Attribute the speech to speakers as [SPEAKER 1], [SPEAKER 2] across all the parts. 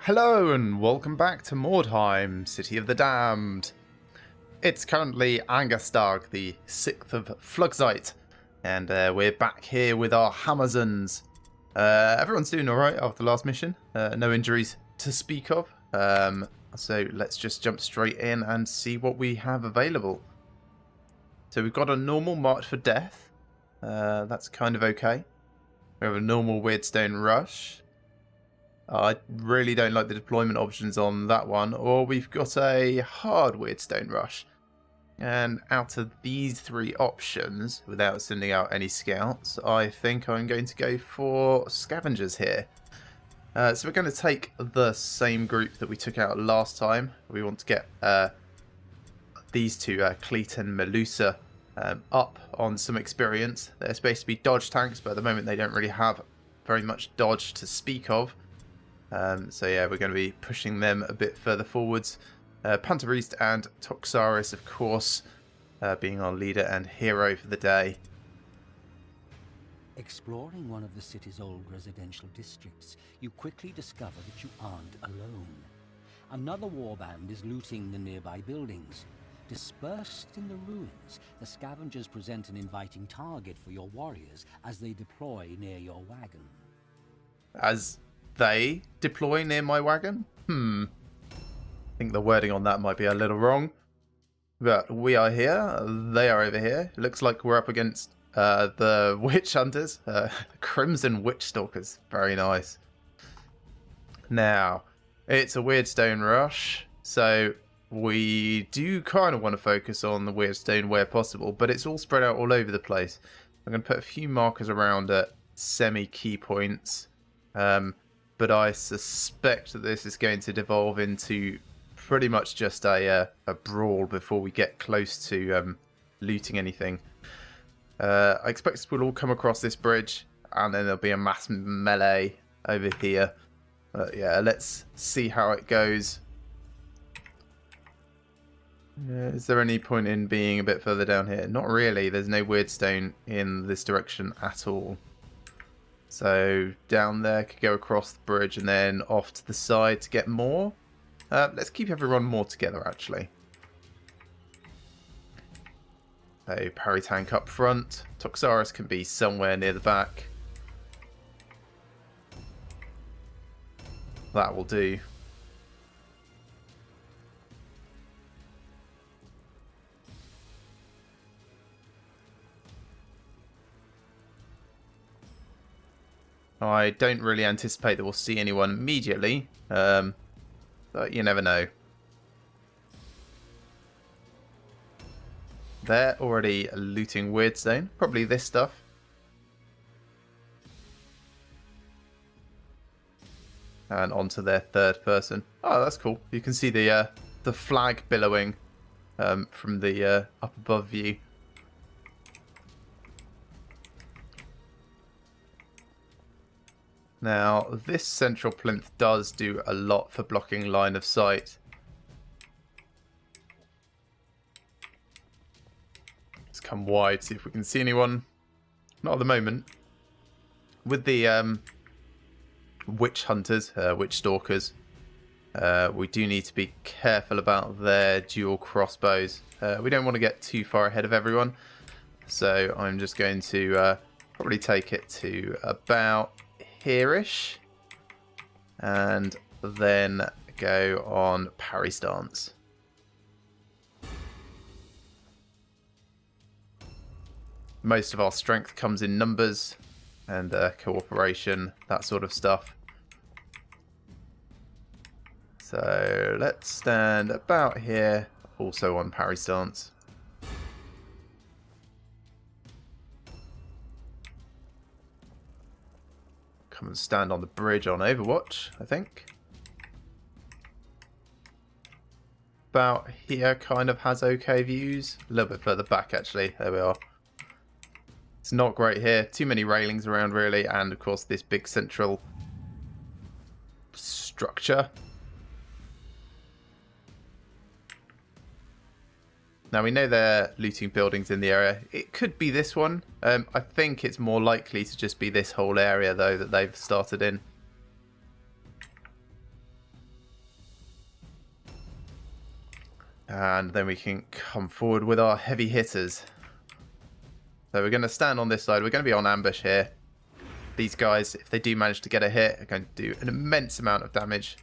[SPEAKER 1] Hello and welcome back to Mordheim, City of the Damned. It's currently Angerstag, the 6th of Flugzeit, and we're back here with our Hamazons. Everyone's doing alright after the last mission, no injuries to speak of, so let's just jump straight in and see what we have available. So we've got a normal March for Death, that's kind of okay. We have a normal Weirdstone Rush. I really don't like the deployment options on that one. Or we've got a hard Weirdstone Rush. And out of these three options, without sending out any scouts, I think I'm going to go for Scavengers here. So we're going to take the same group that we took out last time. We want to get these two, Cleet and Melusa, up on some experience. They're supposed to be dodge tanks, but at the moment they don't really have very much dodge to speak of. So yeah, we're going to be pushing them a bit further forwards. Pantarist and Toxaris, of course, being our leader and hero for the day.
[SPEAKER 2] Exploring one of the city's old residential districts, you quickly discover that you aren't alone. Another warband is looting the nearby buildings. Dispersed in the ruins, the scavengers present an inviting target for your warriors as they deploy near your wagon.
[SPEAKER 1] As they deploy near my wagon? I think the wording on that might be a little wrong. But we are here, they are over here. Looks like we're up against the Witch Hunters, Crimson Witch Stalkers. Very nice. Now, it's a Weirdstone Rush, so we do kind of want to focus on the Weirdstone where possible, but it's all spread out all over the place. I'm going to put a few markers around at semi-key points. But I suspect that this is going to devolve into pretty much just a brawl before we get close to looting anything. I expect we'll all come across this bridge, and then there'll be a mass melee over here. Yeah, let's see how it goes. Is there any point in being a bit further down here? Not really. There's no Weirdstone in this direction at all. So down there, could go across the bridge and then off to the side to get more. Let's keep everyone more together, actually. A parry tank up front. Toxaris can be somewhere near the back. That will do. I don't really anticipate that we'll see anyone immediately, but you never know. They're already looting Weirdstone, probably this stuff. And onto their third person. Oh, that's cool. You can see the flag billowing from the up above view. Now, this central plinth does do a lot for blocking line of sight. Let's come wide, see if we can see anyone. Not at the moment. With the witch hunters, witch stalkers, we do need to be careful about their dual crossbows. We don't want to get too far ahead of everyone. So I'm just going to probably take it to about here-ish, and then go on parry stance. Most of our strength comes in numbers and cooperation, that sort of stuff. So let's stand about here, also on parry stance. Come and stand on the bridge on Overwatch, I think. About here kind of has okay views. A little bit further back, actually. There we are. It's not great here. Too many railings around, really. And, of course, this big central structure. Now, we know they're looting buildings in the area. It could be this one. I think it's more likely to just be this whole area, though, that they've started in. And then we can come forward with our heavy hitters. So we're going to stand on this side. We're going to be on ambush here. These guys, if they do manage to get a hit, are going to do an immense amount of damage.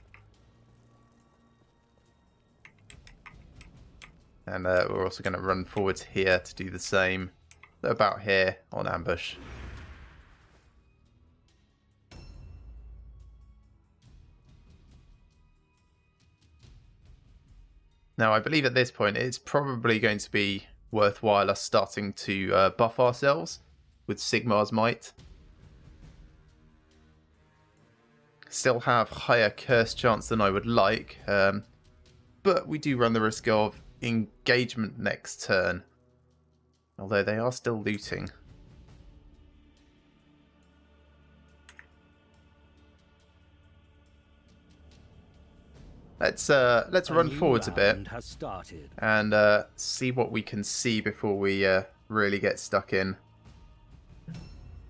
[SPEAKER 1] And we're also going to run forwards here to do the same. So about here on ambush. Now, I believe at this point it's probably going to be worthwhile us starting to buff ourselves with Sigmar's Might. Still have higher curse chance than I would like, but we do run the risk of engagement next turn. Although they are still looting. Let's run forwards a bit and see what we can see before we really get stuck in.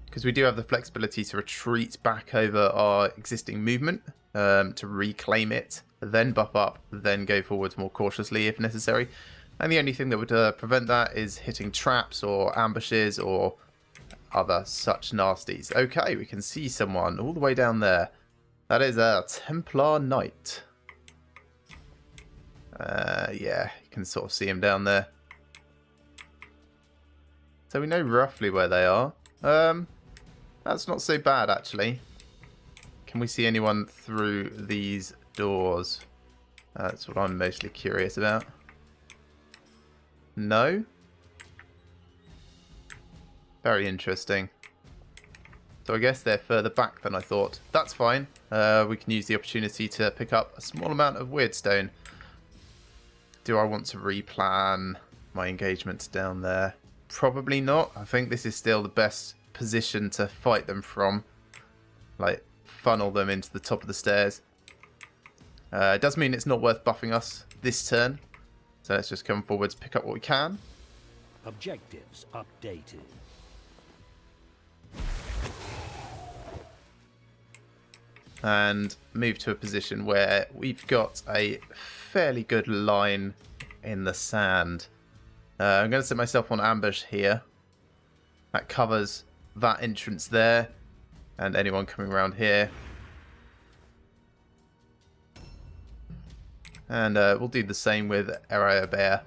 [SPEAKER 1] Because we do have the flexibility to retreat back over our existing movement, to reclaim it, then buff up, then go forwards more cautiously if necessary. And the only thing that would prevent that is hitting traps or ambushes or other such nasties. Okay, we can see someone all the way down there. That is a Templar Knight. Yeah, you can sort of see him down there. So we know roughly where they are. That's not so bad, actually. Can we see anyone through these doors? That's what I'm mostly curious about. No? Very interesting. So I guess they're further back than I thought. That's fine. We can use the opportunity to pick up a small amount of Weirdstone. Do I want to replan my engagements down there? Probably not. I think this is still the best position to fight them from. Like, funnel them into the top of the stairs. It does mean it's not worth buffing us this turn. So let's just come forwards, pick up what we can.
[SPEAKER 2] Objectives updated.
[SPEAKER 1] And move to a position where we've got a fairly good line in the sand. I'm going to set myself on ambush here. That covers that entrance there and anyone coming around here. And we'll do the same with Area Bear.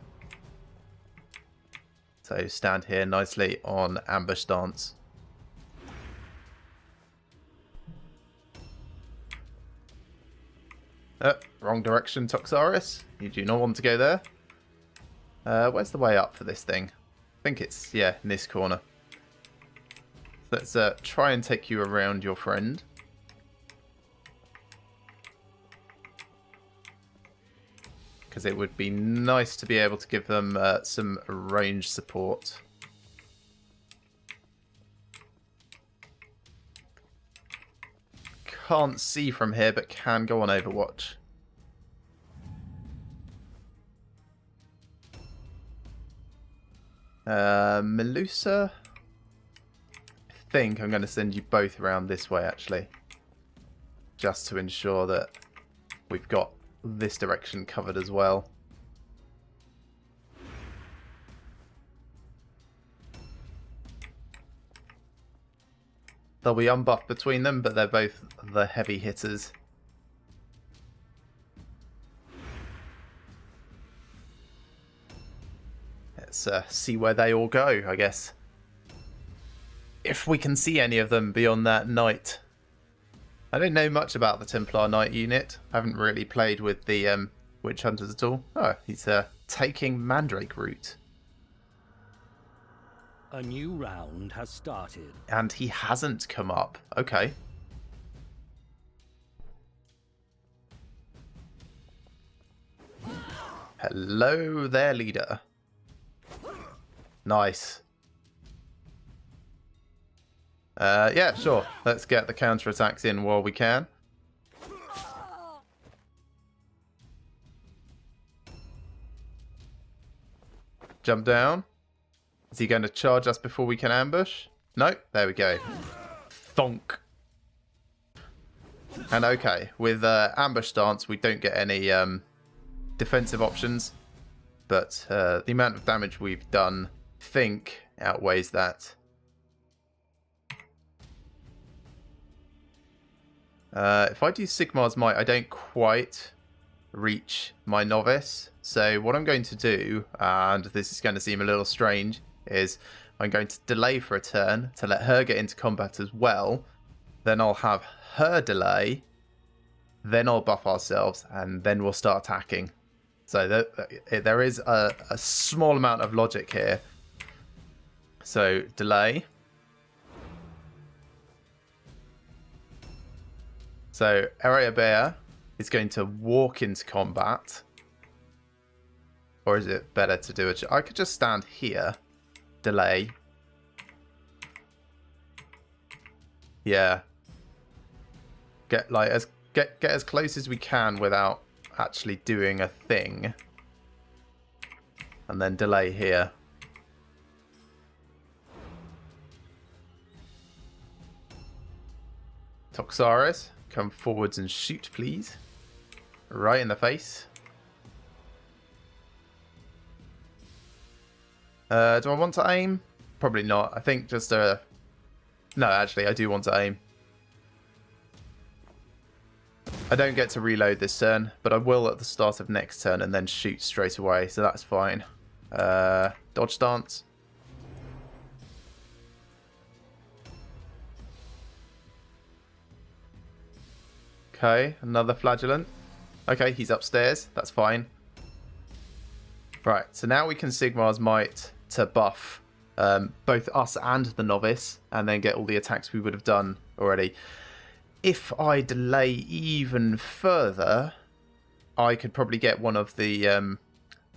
[SPEAKER 1] So stand here nicely on ambush stance. Wrong direction, Toxaris. You do not want to go there. Where's the way up for this thing? I think it's, yeah, in this corner. Let's try and take you around your friend. Because it would be nice to be able to give them some range support. Can't see from here, but can go on Overwatch. Melusa? I think I'm going to send you both around this way, actually. Just to ensure that we've got this direction covered as well. They'll be unbuffed between them, but they're both the heavy hitters. Let's see where they all go, I guess. If we can see any of them beyond that knight. I don't know much about the Templar Knight unit. I haven't really played with the Witch Hunters at all. Oh, he's taking Mandrake route.
[SPEAKER 2] A new round has started.
[SPEAKER 1] And he hasn't come up. Okay. Hello there, leader. Nice. Yeah, sure. Let's get the counterattacks in while we can. Jump down. Is he going to charge us before we can ambush? No, there we go. Thonk. And okay, with ambush stance, we don't get any defensive options. but the amount of damage we've done, I think, outweighs that. If I do Sigmar's Might, I don't quite reach my novice. So what I'm going to do, and this is going to seem a little strange, is I'm going to delay for a turn to let her get into combat as well. Then I'll have her delay. Then I'll buff ourselves, and then we'll start attacking. So there is a small amount of logic here. So delay. So Area Bear is going to walk into combat. Or is it better to do it? I could just stand here. Delay. Yeah. Get as close as we can without actually doing a thing. And then delay here. Toxaris, come forwards and shoot, please. Right in the face. Do I want to aim? Probably not. I think just no, actually, I do want to aim. I don't get to reload this turn, but I will at the start of next turn and then shoot straight away, so that's fine. Dodge stance. Okay, another flagellant. Okay, he's upstairs. That's fine. Right, so now we can Sigmar's Might to buff both us and the novice, and then get all the attacks we would have done already. If I delay even further, I could probably get one of the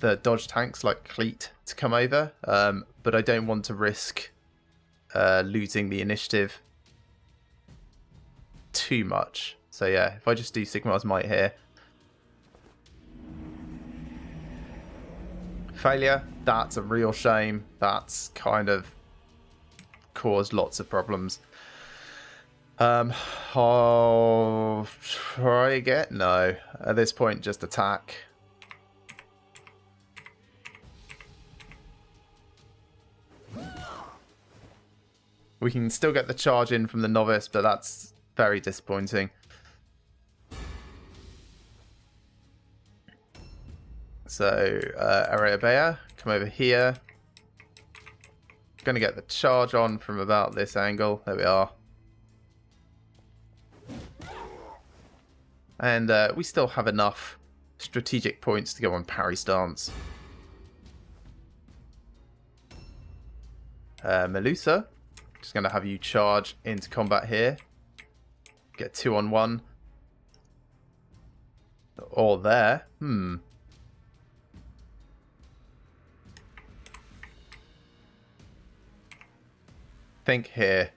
[SPEAKER 1] dodge tanks like Cleat to come over, but I don't want to risk losing the initiative too much. So yeah, if I just do Sigmar's Might here. Failure, that's a real shame. That's kind of caused lots of problems. I'll try again. No, at this point, just attack. We can still get the charge in from the novice, but that's very disappointing. So, Area Bear, come over here. Going to get the charge on from about this angle. There we are. And we still have enough strategic points to go on parry stance. Melusa, just going to have you charge into combat here. Get 2-on-1. Or there. Think here.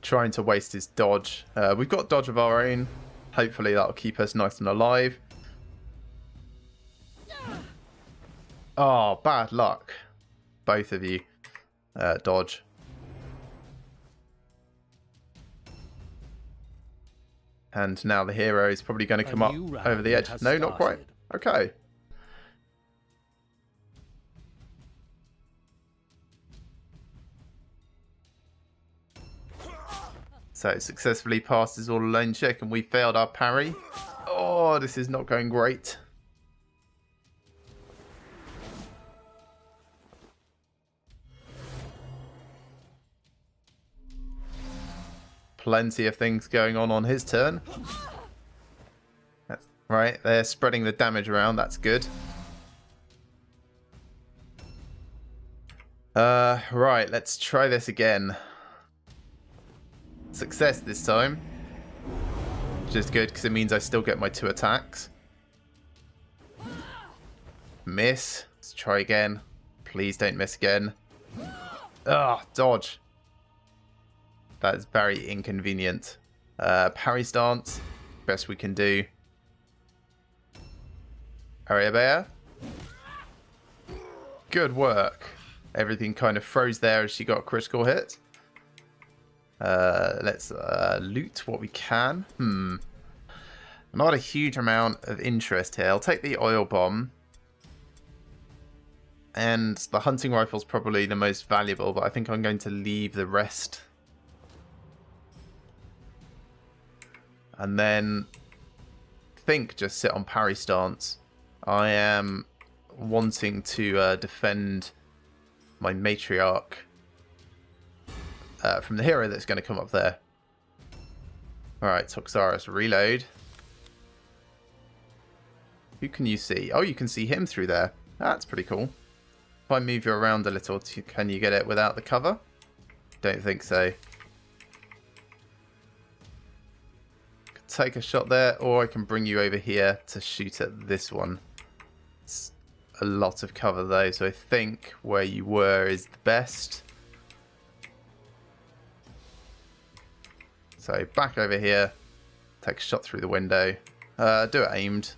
[SPEAKER 1] Trying to waste his dodge. We've got dodge of our own. Hopefully that'll keep us nice and alive. Oh, bad luck. Both of you. Dodge. And now the hero is probably going to come up over the edge. No, not quite. Okay. So it successfully passed his all-alone check and we failed our parry. Oh, this is not going great. Plenty of things going on his turn. That's right, they're spreading the damage around. That's good. Right, let's try this again. Success this time, which is good because it means I still get my 2 attacks. Miss. Let's try again. Please don't miss again. Ah, dodge. That is very inconvenient. Parry stance. Best we can do. Area Bear. Good work. Everything kind of froze there as she got a critical hit. Let's loot what we can. Not a huge amount of interest here. I'll take the oil bomb. And the hunting rifle's probably the most valuable, but I think I'm going to leave the rest. And then think just sit on parry stance. I am wanting to defend my matriarch from the hero that's going to come up there. Alright, Toxaris, reload. Who can you see? Oh, you can see him through there. That's pretty cool. If I move you around a little, can you get it without the cover? Don't think so. Could take a shot there, or I can bring you over here to shoot at this one. It's a lot of cover though, so I think where you were is the best. So back over here, take a shot through the window. Do it aimed.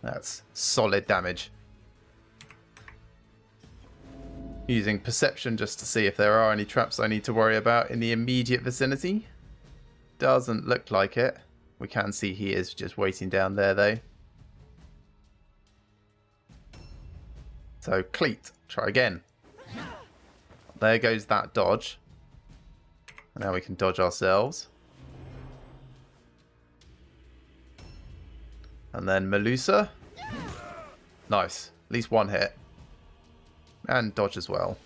[SPEAKER 1] That's solid damage. Using perception just to see if there are any traps I need to worry about in the immediate vicinity. Doesn't look like it. We can see he is just waiting down there though. So cleat, try again. There goes that dodge. And now we can dodge ourselves. And then Melusa. Nice. At least one hit. And dodge as well.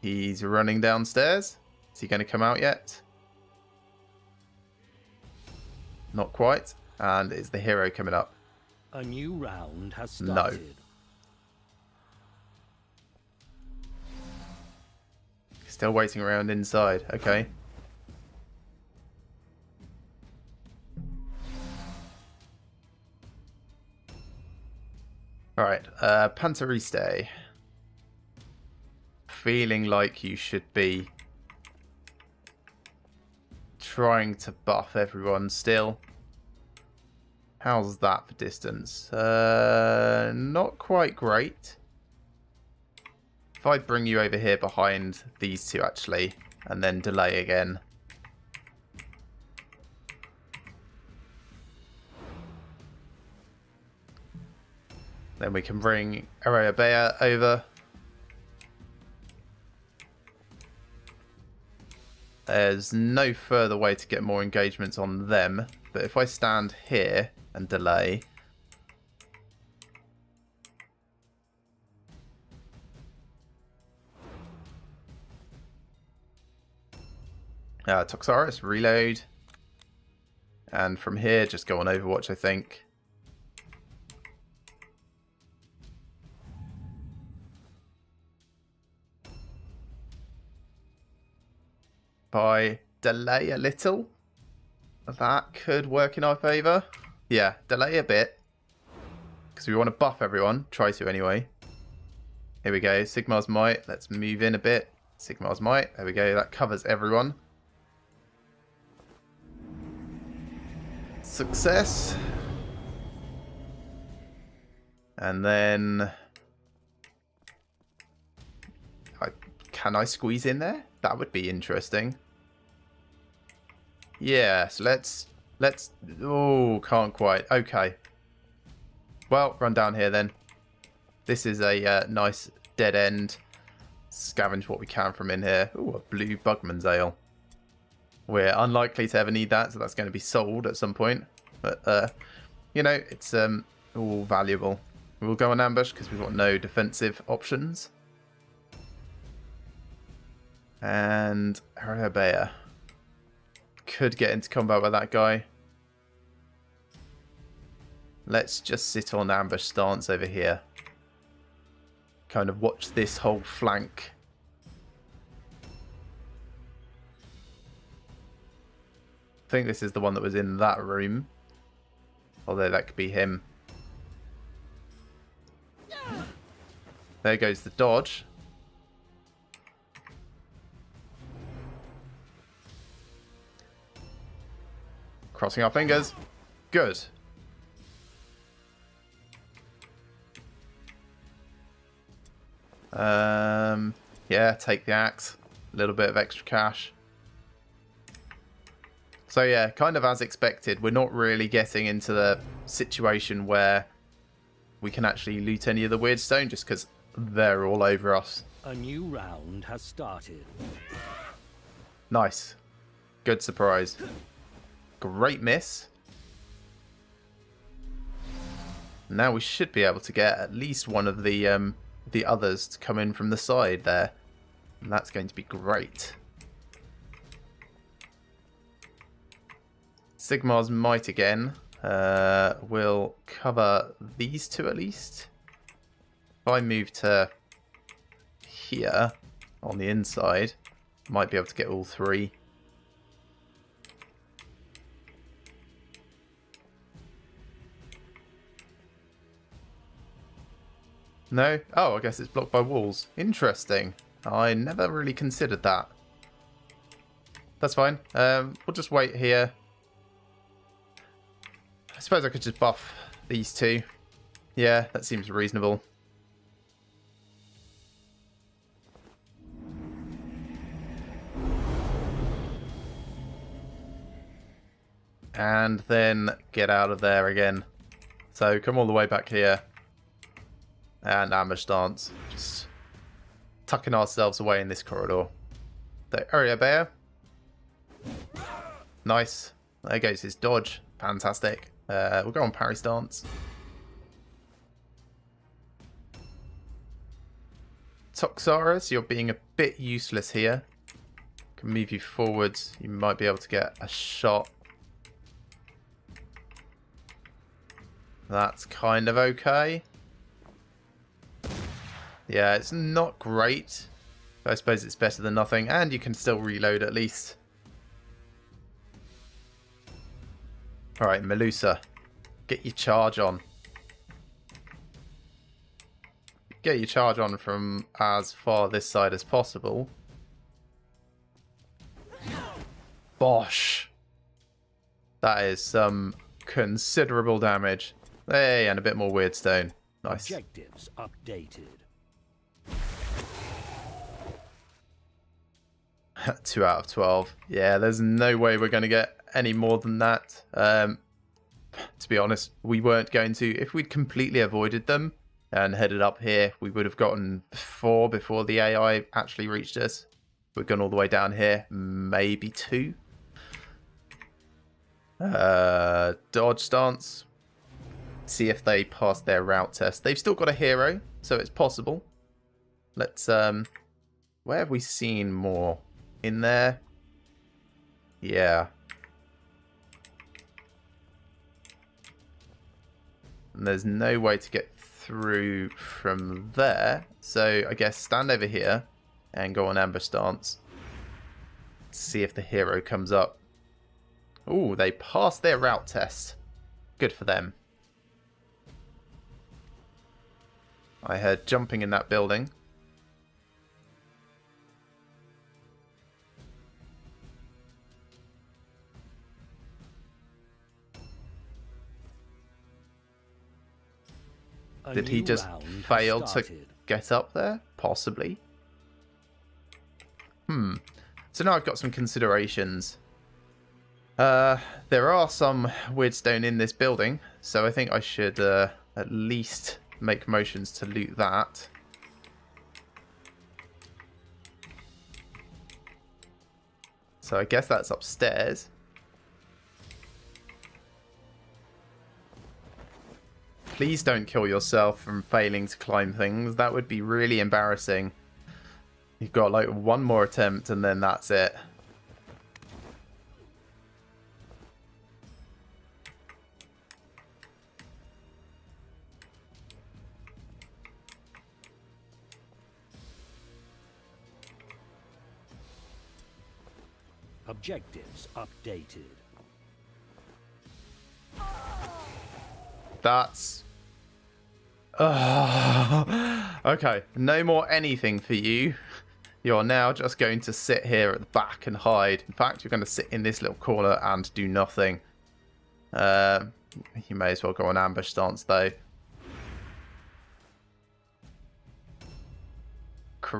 [SPEAKER 1] He's running downstairs. Is he going to come out yet? Not quite. And is the hero coming up?
[SPEAKER 2] A new round has started.
[SPEAKER 1] No. Still waiting around inside. Okay. Alright, Panteriste. Feeling like you should be trying to buff everyone still. How's that for distance? Not quite great. If I bring you over here behind these two actually, and then delay again. Then we can bring Arayabea over. There's no further way to get more engagements on them. But if I stand here and delay. Toxaris, reload. And from here, just go on Overwatch, I think. If I delay a little, that could work in our favour. Yeah, delay a bit. Because we want to buff everyone. Try to anyway. Here we go. Sigmar's Might. Let's move in a bit. Sigmar's Might. There we go. That covers everyone. Success. And then... can I squeeze in there? That would be interesting. Yes, let's... oh, can't quite. Okay. Well, run down here then. This is a nice dead end. Scavenge what we can from in here. Ooh, a blue Bugman's Ale. We're unlikely to ever need that, so that's going to be sold at some point. But, you know, it's all valuable. We'll go on ambush because we've got no defensive options. And Arabea could get into combat with that guy. Let's just sit on ambush stance over here. Kind of watch this whole flank. I think this is the one that was in that room. Although that could be him. There goes the dodge. Crossing our fingers. Good. Yeah, take the axe. A little bit of extra cash. So yeah, kind of as expected, we're not really getting into the situation where we can actually loot any of the weird stone just because they're all over us.
[SPEAKER 2] A new round has started.
[SPEAKER 1] Nice. Good surprise. Great miss. Now we should be able to get at least one of the others to come in from the side there. And that's going to be great. Sigmar's Might again will cover these two at least. If I move to here on the inside, might be able to get all three. No? Oh, I guess it's blocked by walls. Interesting. I never really considered that. That's fine. We'll just wait here. I suppose I could just buff these two. Yeah, that seems reasonable. And then get out of there again. So come all the way back here. And ambush stance. Just tucking ourselves away in this corridor. The area bear. Nice. There goes his dodge. Fantastic. We'll go on parry stance. Toxaris, you're being a bit useless here. Can move you forwards. You might be able to get a shot. That's kind of okay. Yeah, it's not great. But I suppose it's better than nothing. And you can still reload at least. Alright, Melusa. Get your charge on. Get your charge on from as far this side as possible. Bosh. That is some considerable damage. Hey, and a bit more weird stone. Nice.
[SPEAKER 2] Objectives updated.
[SPEAKER 1] 2 out of 12. Yeah, there's no way we're going to get any more than that. To be honest, we weren't going to. If we'd completely avoided them and headed up here, we would have gotten 4 before the AI actually reached us. We've gone all the way down here. Maybe 2. Dodge stance. See if they pass their route test. They've still got a hero, so it's possible. Let's where have we seen more? In there? Yeah. And there's no way to get through from there. So I guess stand over here and go on ambush stance. See if the hero comes up. Ooh, they passed their route test. Good for them. I heard jumping in that building. Did he just fail to get up there? Possibly. So now I've got some considerations. There are some weird stone in this building, so I think I should at least make motions to loot that. So I guess that's upstairs. Please don't kill yourself from failing to climb things. That would be really embarrassing. You've got like one more attempt and then that's it.
[SPEAKER 2] Objectives updated.
[SPEAKER 1] That's... okay, no more anything for you. You're now just going to sit here at the back and hide. In fact, you're going to sit in this little corner and do nothing. You may as well go on ambush stance, though.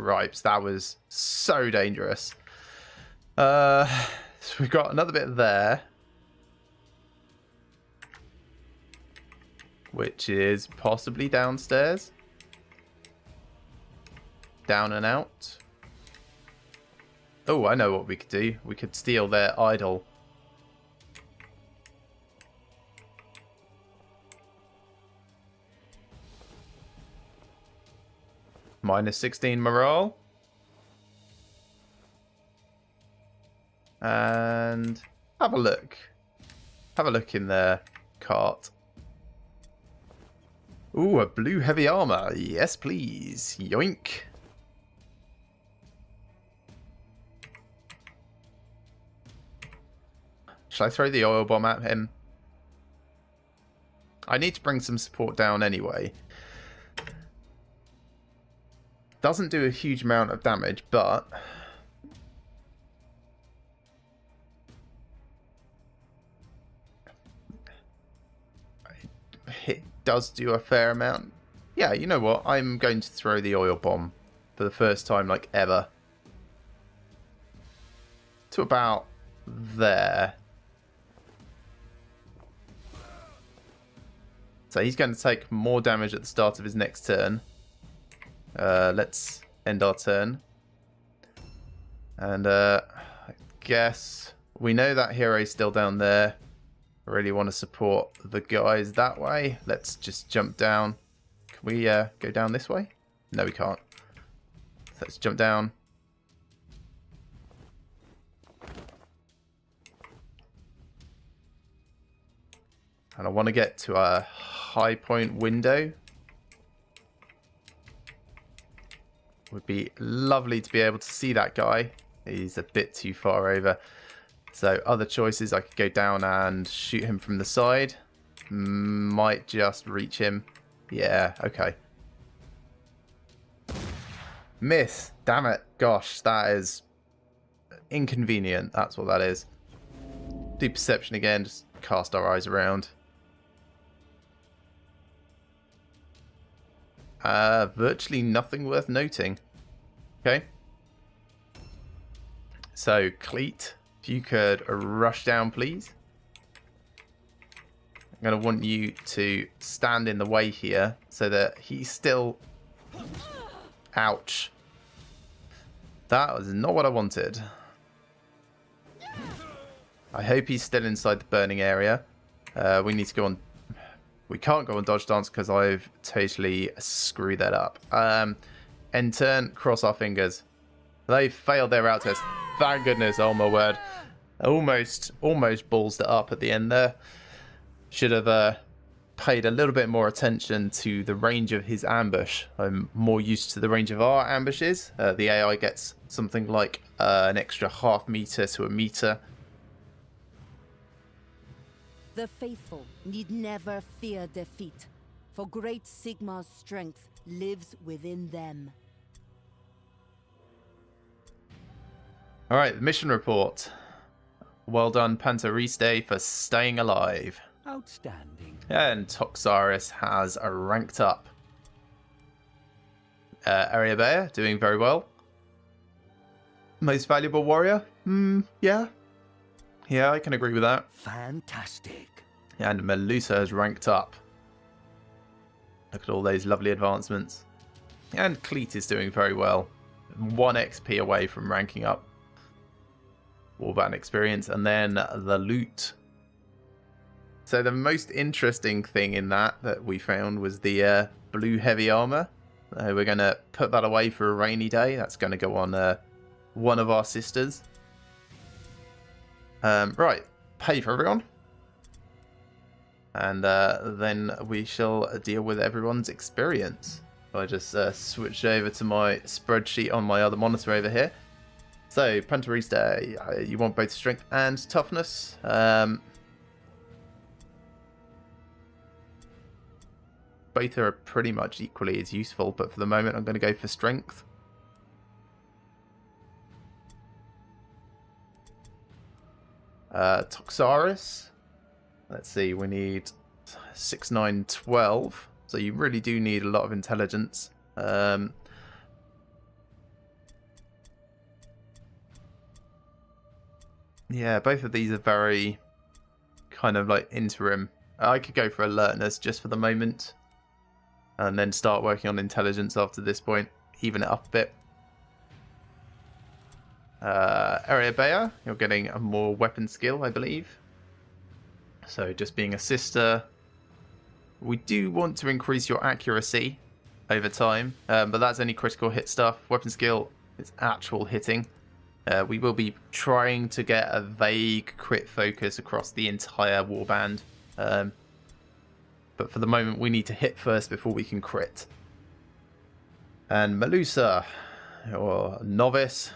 [SPEAKER 1] cripes, that was so dangerous. So we've got another bit there, which is possibly downstairs. Down and out. Oh, I know what we could do. We could steal their idol. Minus 16 morale. And have a look. Have a look in their cart. Ooh, a blue heavy armor. Yes, please. Yoink. Shall I throw the oil bomb at him? I need to bring some support down anyway. Doesn't do a huge amount of damage, but it does do a fair amount. Yeah, you know what? I'm going to throw the oil bomb for the first time, like, ever. To about there. So he's going to take more damage at the start of his next turn. Let's end our turn. And I guess we know that hero's still down there. I really want to support the guys that way. Let's just jump down. Can we go down this way? No, we can't. So let's jump down. And I want to get to a high point window. Would be lovely to be able to see that guy. He's a bit too far over. So other choices, I could go down and shoot him from the side. Might just reach him. Yeah, okay. Miss. Damn it. Gosh, that is inconvenient. That's what that is. Do perception again. Just cast our eyes around. Virtually nothing worth noting. Okay. So, Cleat, if you could rush down, please. I'm going to want you to stand in the way here so that he's still... Ouch. That was not what I wanted. I hope he's still inside the burning area. We need to go on... We can't go on dodge dance because I've totally screwed that up. End turn, cross our fingers. They failed their out test. Thank goodness, oh my word. Almost ballsed it up at the end there. Should have paid a little bit more attention to the range of his ambush. I'm more used to the range of our ambushes. The AI gets something like an extra half meter to a meter.
[SPEAKER 3] The faithful need never fear defeat, for great Sigmar's strength lives within them.
[SPEAKER 1] Alright, mission report. Well done, Pantariste, for staying alive.
[SPEAKER 2] Outstanding.
[SPEAKER 1] And Toxaris has ranked up. Area Bear, doing very well. Most valuable warrior? Yeah. Yeah, I can agree with that.
[SPEAKER 2] Fantastic.
[SPEAKER 1] And Melusa has ranked up. Look at all those lovely advancements. And Cleat is doing very well. 1 XP away from ranking up. Warband experience. And then the loot. So the most interesting thing in that we found was the blue heavy armor. We're going to put that away for a rainy day. That's going to go on one of our sisters. Right, pay for everyone. And then we shall deal with everyone's experience. I just switched over to my spreadsheet on my other monitor over here. So, Pantarista, you want both strength and toughness. Both are pretty much equally as useful, but for the moment I'm going to go for strength. Toxaris. Let's see, we need 6, 9, 12. So you really do need a lot of intelligence. Yeah, both of these are very kind of like interim. I could go for alertness just for the moment, and then start working on intelligence after this point, even it up a bit. Area Bayer, you're getting a more weapon skill, I believe. So just being a sister. We do want to increase your accuracy over time, but that's only critical hit stuff. Weapon skill is actual hitting. We will be trying to get a vague crit focus across the entire warband. But for the moment, we need to hit first before we can crit. And Melusa, or Novice,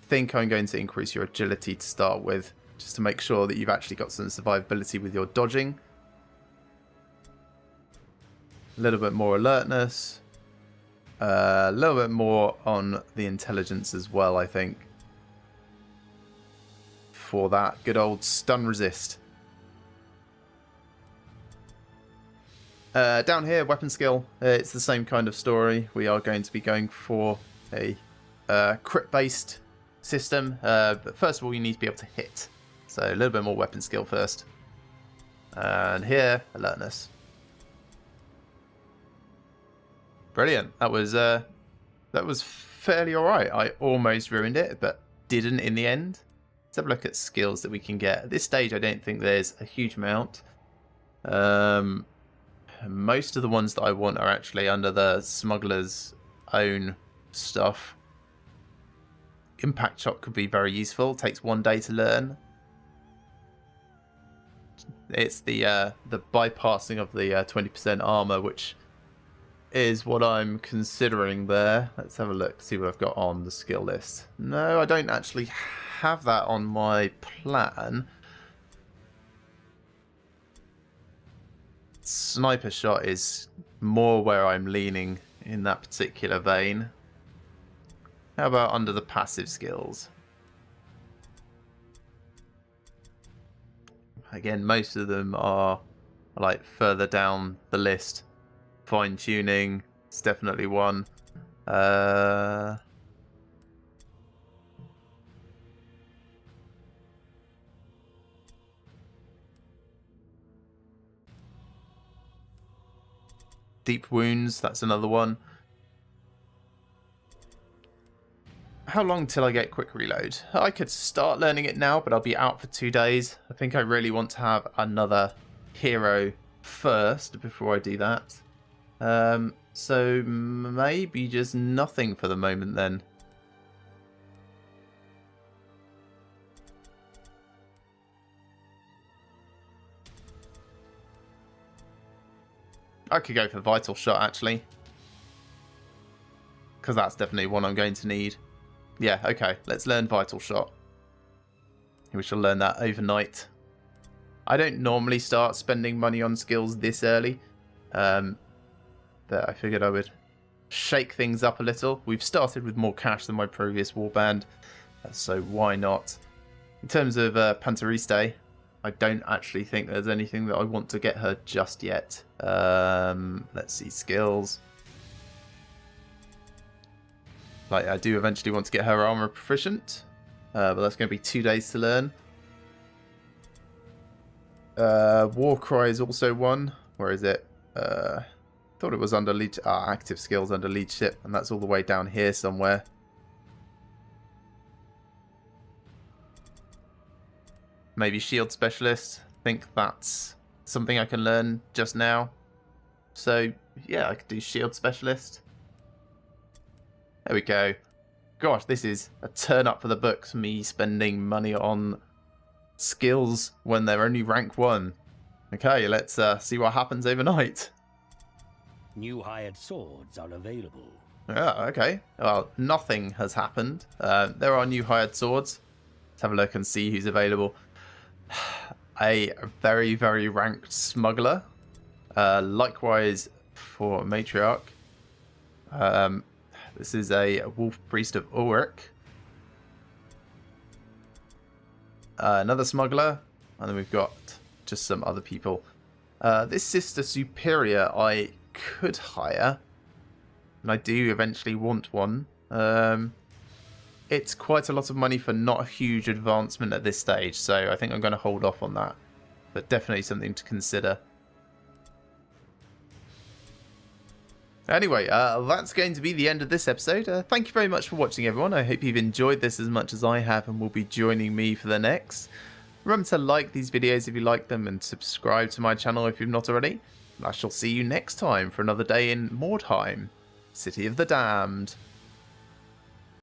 [SPEAKER 1] I think I'm going to increase your agility to start with, just to make sure that you've actually got some survivability with your dodging. A little bit more alertness. A little bit more on the intelligence as well, I think. For that good old stun resist. Down here, weapon skill. It's the same kind of story. We are going to be going for a crit-based system. But first of all, you need to be able to hit. So a little bit more weapon skill first. And here, alertness. Brilliant. That was fairly alright. I almost ruined it, but didn't in the end. Let's have a look at skills that we can get. At this stage, I don't think there's a huge amount. Most of the ones that I want are actually under the smuggler's own stuff. Impact shot could be very useful. It takes 1 day to learn. It's the bypassing of the 20% armor, which is what I'm considering there. Let's have a look, see what I've got on the skill list. No, I don't actually have that on my plan. Sniper shot is more where I'm leaning in that particular vein. How about under the passive skills? Again, most of them are like further down the list. Fine tuning, it's definitely one. Deep wounds, that's another one. How long till I get quick reload? I could start learning it now, but I'll be out for 2 days. I think I really want to have another hero first before I do that. So maybe just nothing for the moment then. I could go for Vital Shot actually, because that's definitely one I'm going to need. Yeah, okay, let's learn Vital Shot. We shall learn that overnight. I don't normally start spending money on skills this early. But I figured I would shake things up a little. We've started with more cash than my previous warband, so why not? In terms of Panteriste, I don't actually think there's anything that I want to get her just yet. Let's see, skills. Like, I do eventually want to get her armor proficient, but that's going to be 2 days to learn. Warcry is also one. Where is it? Thought it was under lead, active skills under leadership, and that's all the way down here somewhere. Maybe shield specialist. I think that's something I can learn just now. So yeah, I could do shield specialist. There we go. Gosh, this is a turn up for the books, me spending money on skills when they're only rank 1. Okay, let's see what happens overnight.
[SPEAKER 2] New hired swords are available.
[SPEAKER 1] Yeah, okay. Well, nothing has happened. There are new hired swords. Let's have a look and see who's available. A very, very ranked smuggler. Likewise for matriarch. This is a wolf priest of Ulrich. Another smuggler. And then we've got just some other people. This sister superior I could hire. And I do eventually want one. it's quite a lot of money for not a huge advancement at this stage, so I think I'm going to hold off on that. But definitely something to consider. Anyway, that's going to be the end of this episode. Thank you very much for watching, everyone. I hope you've enjoyed this as much as I have and will be joining me for the next. Remember to like these videos if you like them and subscribe to my channel if you've not already. I shall see you next time for another day in Mordheim, City of the Damned.